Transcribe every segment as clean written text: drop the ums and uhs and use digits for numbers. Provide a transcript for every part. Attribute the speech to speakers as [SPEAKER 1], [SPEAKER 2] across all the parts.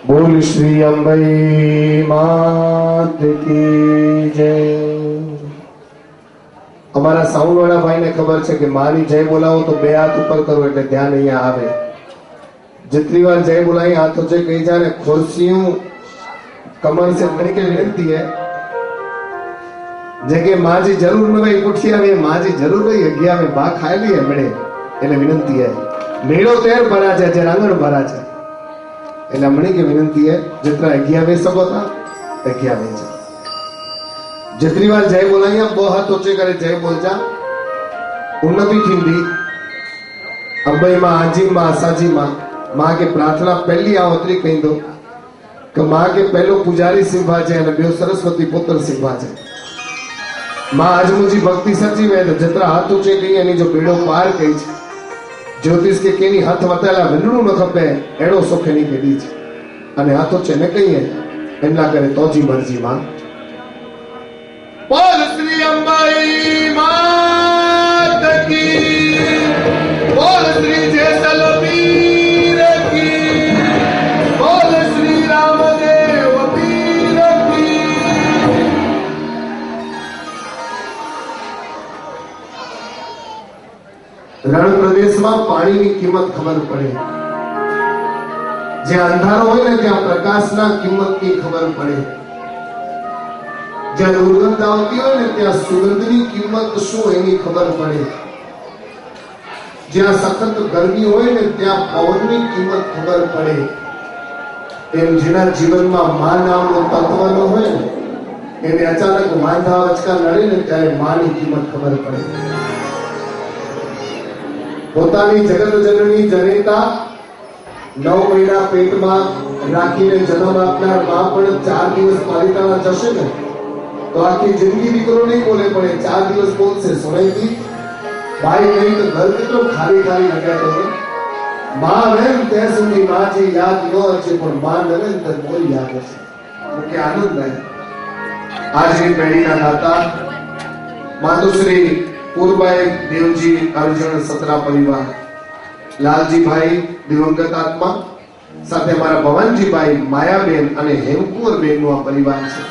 [SPEAKER 1] बोल श्री अंबे मात की जय। અમારા સાઉન્ડ વાળા ભાઈને ખબર છે કે મારી જય બોલાવો તો બે હાથ ઉપર કરો એટલે ધ્યાન અહીંયા આવે। जितनी बार जय बुलाई हाथों से कही जा रहे खुर्सियों कमर से करके विनती है जगह माँ जी जरूर में भाई पुठिया में माँ जी जरूर भाई अज्ञा में बा खाई ली है मेरे એટલે વિનંતી है मेड़ो तेर भरा છે જે આંગણ ભરા છે એટલે મણી की विनंती है जितना अज्ञा में सब होता अज्ञा में जा जितनी बार जय बोलाई आप दो हाथ ऊंचे करे जय बोल जा उन्नति थींदी अब्बई मां आजी मां असाजी मां मां के प्रार्थना पहली आवतरी कही दो कि मां के पहलो पुजारी सिंभा है और बे सरस्वती पुत्र सिंभा है। मां आज मुझी भक्ति सची वे तो जतरा हाथ ऊंचे कही एनी जो बेड़ो पार कही छे ज्योतिष के केनी हाथ वताला विनडू न खपे एड़ो सुख नहीं केडी छे अने हाथ ऊंचे न कहीए एमना करे तोजी मर्जी मां। बोल श्री अंबाई मात की बोल श्री जैसलमेर की बोल श्री रामदेव पीर की। रण प्रदेश में पानी की कीमत खबर पड़े ज्यां अंधारो होय ने त्यां प्रकाशना किंमत की खबर पड़े ज्यां दुर्गंध आवती होय ने त्यां सुगंधनी किंमत शुं एनी खबर पड़े। જ્યાં સખત ગરમી હોય ને ત્યાં પવનની કિંમત ખબર પડે, એમ જેના જીવનમાં મા નામનું તત્વ ન હોય ને એને અચાનક માંદા વચકા નડે ને ત્યારે માની કિંમત ખબર પડે. પોતાની જગત જનની જનેતા 9 મહિના પેટમાં રાખીને જન્મ આપનાર મા પણ 4 દિવસ પાલિતાણા જશે ને તો આખી જિંદગી દીકરો નહીં બોલે, પણ 4 દિવસ બોલશે. સોનેથી ભાઈ નહીં તો ઘર કેટલો ખાલી ખાલી લગ્યા તો માં રહે ત્યાં સુધી માજી યાદ ન હશે, પણ માં ન રહે તો બહુ યાદ હશે. કે આનંદ થાય. આજની પેઢીના દાતા માતુશ્રી પૂરબાઈ દેવજી અર્જુન સતરા પરિવાર, લાલજીભાઈ દિવંગત આત્મા, સાથે અમારા ભવનજીભાઈ, માયાબેન અને હેમકુંવરબેન નું આ પરિવાર છે.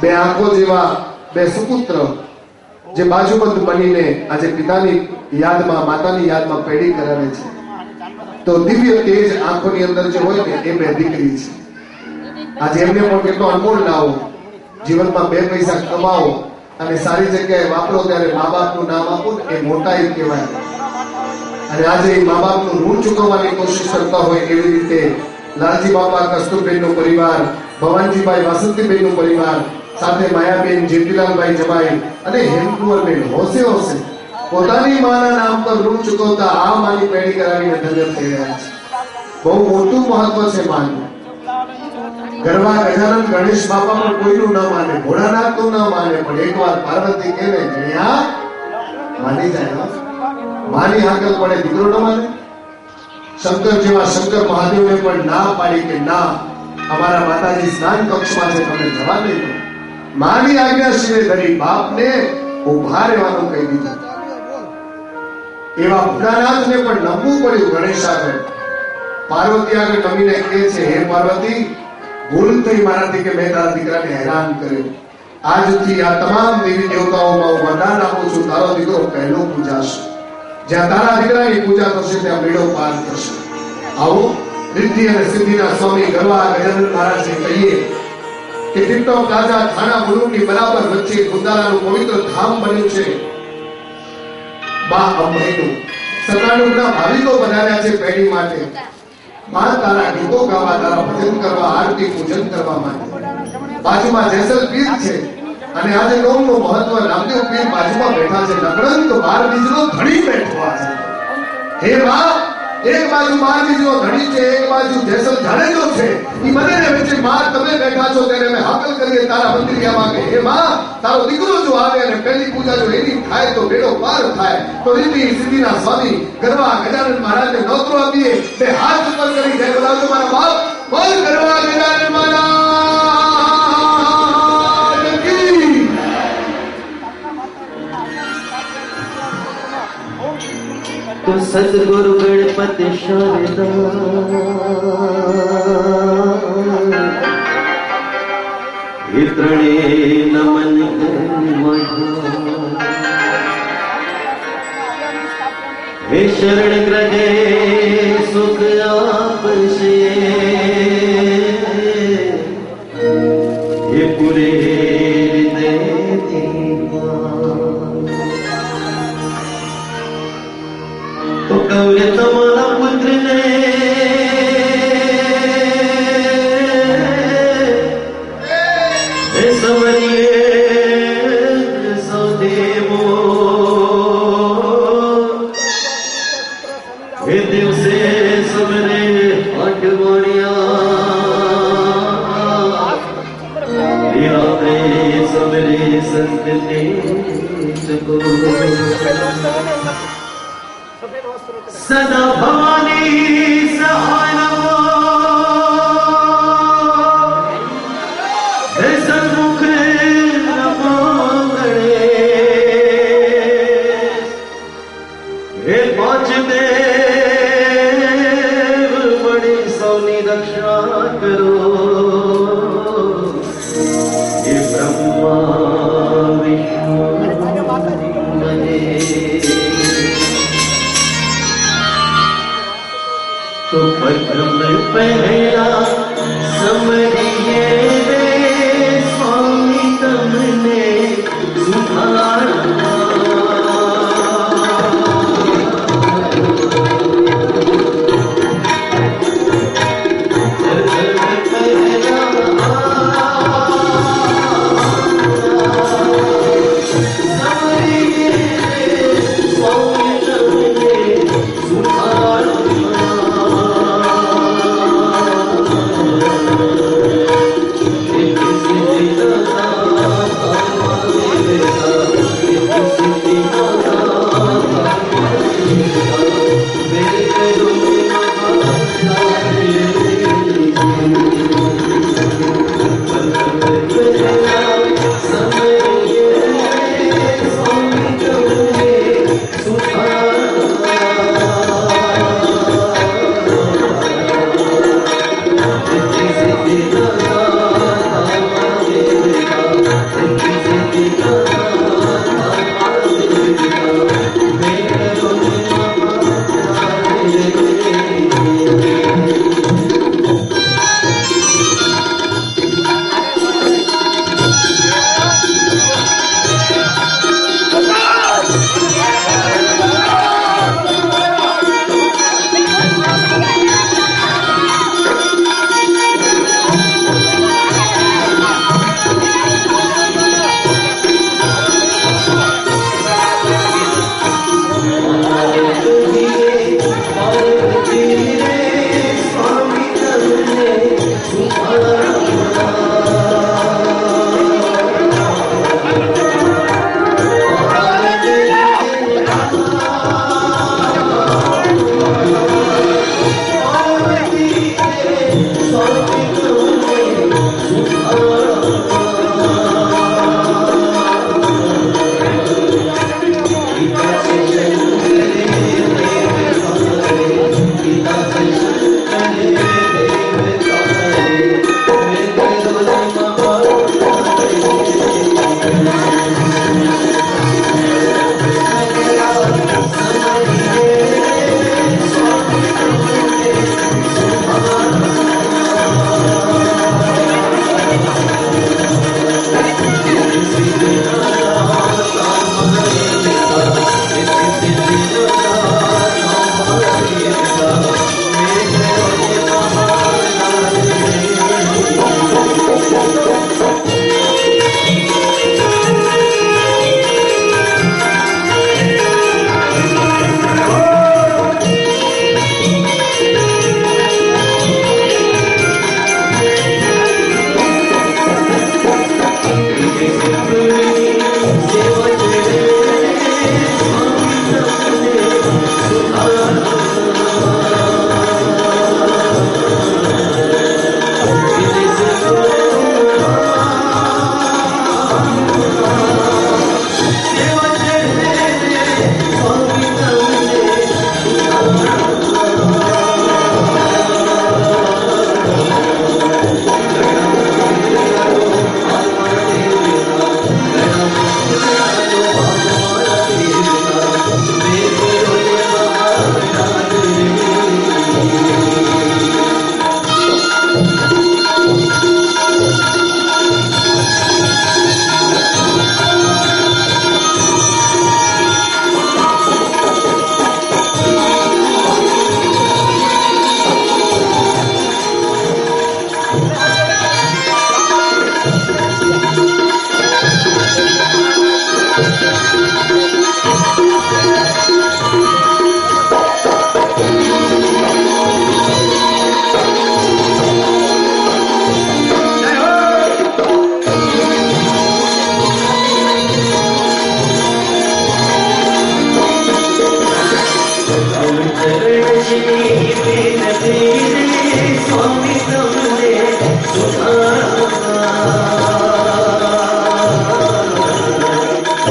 [SPEAKER 1] બે આંખો જેવા બે સુપુત્ર જે બાજુબંધ બનીને આજે પિતાની યાદમાં માતાની યાદમાં પેઢી કરાવે છે. તો દિવ્ય તેજ આંખોની અંદર જે હોય ને એ બે દીકરી છે. આજે એમને પણ કેટલો અનમોલ લાવો, જીવનમાં 2 પૈસા કમાવો અને સારી જગ્યાએ વાપરો ત્યારે મા બાપનું નામ આપો ને એ મોટાઈ કહેવાય. અને આજે એ મા બાપનું ઋણ ચૂકવવાની કોશિશ કરતા હોય એવી રીતે લાલજી બાપા કસ્તુરબેન નો પરિવાર, ભવાનજીભાઈ વાસંતીબેન નો પરિવાર, સાથે માયાબેન જેઠીલાલભાઈ જમાઈ અને હેમકુંવરબેન હોશે હોશે પોતાની માના નામ પર ઋણ ચૂકવતા આ માની પેઢી કરાવીને ધન્ય થઈ રહ્યા છે. બહુ મોટું મહત્વ છે માનું. ગરબા ગજાનંદ ગણેશ બાપા પણ કોઈનું ના માને, ભોળાનાથ નું ના માને, પણ એકવાર પાર્વતી કહે ને ગણ્યા માની જાય. માની હાકલ પડે દીકરો ન માને. શંકર જેવા શંકર મહાદેવને પણ ના પાડી કે ના, અમારા માતાજી સ્નાન કક્ષમાં છે, તમે જવા નહીં દો. માની આજ્ઞા સિવાય ધરી બાપને ઉભા રહેવાનું કહી દીધું. એવા ભોળાનાથને પણ નમવું પડ્યું. ગણેશ આગળ, પાર્વતી આગળ નમીને કહે છે, હે પાર્વતી, ભૂલ થઈ મારાથી કે મેં તારા દીકરાને હેરાન કર્યો. આજથી આ તમામ દેવી દેવતાઓમાં હું વરદાન આપું છું, તારો દીકરો પહેલો પૂજાશે. જ્યાં તારા દીકરાની પૂજા થશે ત્યાં મેળો પાર થશે. આવો રિદ્ધિ અને સિદ્ધિના સ્વામી ગરવા ગજાનંદ મહારાજને કહીએ કે ટિકટોક પ્લાઝા થાણા મુલુંડની બરાબર વચ્ચે ખુદારાનું પવિત્ર ધામ બન્યું છે. બા અંબાઈનું 97 ભાવિકો બનાવ્યા છે પેઢી માટે. માં તારા ગીતો ગાવા, તારા ભજન કરવા, આરતી પૂજન કરવા માટે. બાજુમાં જેસલ પીર છે અને આજે નોમનું મહત્વ રામદેવ પીર બાજુમાં બેઠા છે. લગડન તો 12 બીજનો ધણી બેઠો છે. હે માં, એક બાજુ 12 બીજનો ધણી છે, એક બાજુ જેસલ જાડેજો છે. ઈ બંનેને વચ્ચે માં તમે બેઠા છો ત્યારે અમે હાકલ કરીએ તારા મંદિરિયામાં કે હે માં, તારો દીકરો જો આવે અને પહેલી પૂજા જો એની થાય તો બેડો પાર થાય. તો રીતિ સિદ્ધિના સ્વામી ગરવા ગજાનંદ મહારાજને નોતરો આપીએ. બે હાથ ઉપર કરી જય બોલાવજો મારા બાપ. બોલ ગરવા ગજાનંદ મહારાજ કી.
[SPEAKER 2] तो सदगुरु गणपति शारदा इतने नमन हे शरण ग्रहे सुख आपसे ये पूरे हृदय तो कौरे तुम्हारा पुत्र ने समरिए सौदेवो हे दिवसे समरे अठवणिया रात्रे समरे संतने चको सदा भवानी सहाय सन्मुख नमोगणे हे पांच देव मणि सौनी रक्षा करो हे ब्रह्मा विष्णु महेश तो पद्म पहला समरिए रे स्वामी तमने सुधारा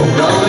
[SPEAKER 2] બ્રહ્મ